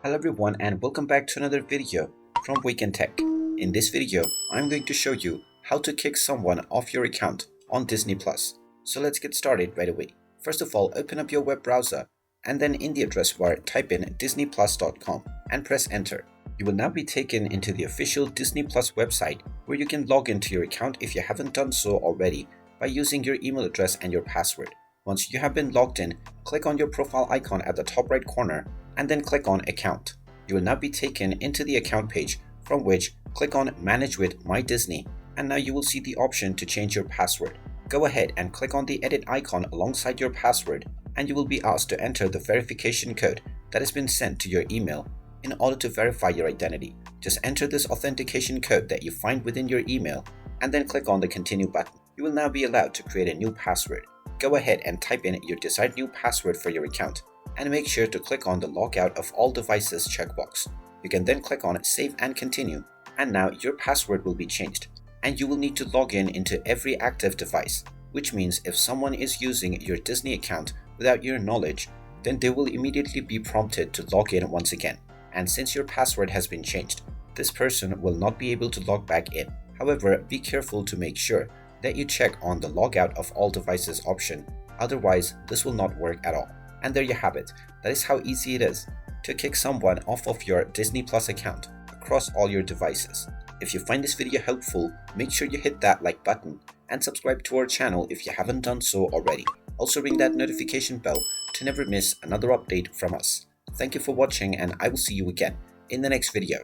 Hello everyone and welcome back to another video from Wake&Tech. In this video, I'm going to show you how to kick someone off your account on Disney+. So let's get started right away. First of all, open up your web browser and then in the address bar type in disneyplus.com and press enter. You will now be taken into the official Disney Plus website where you can log into your account if you haven't done so already by using your email address and your password. Once you have been logged in, click on your profile icon at the top right corner and then click on Account. You will now be taken into the account page, from which click on Manage with My Disney, and now you will see the option to change your password. Go ahead and click on the edit icon alongside your password and you will be asked to enter the verification code that has been sent to your email in order to verify your identity. Just enter this authentication code that you find within your email and then click on the Continue button. You will now be allowed to create a new password. Go ahead and type in your desired new password for your account and make sure to click on the Logout of all devices checkbox. You can then click on Save and Continue, and now your password will be changed and you will need to log in into every active device, which means if someone is using your Disney account without your knowledge, then they will immediately be prompted to log in once again. And since your password has been changed, this person will not be able to log back in. However, be careful to make sure that you check on the Logout of all devices option, otherwise this will not work at all. And there you have it. That is how easy it is to kick someone off of your Disney Plus account across all your devices. If you find this video helpful, make sure you hit that like button and subscribe to our channel if you haven't done so already. Also ring that notification bell to never miss another update from us. Thank you for watching and I will see you again in the next video.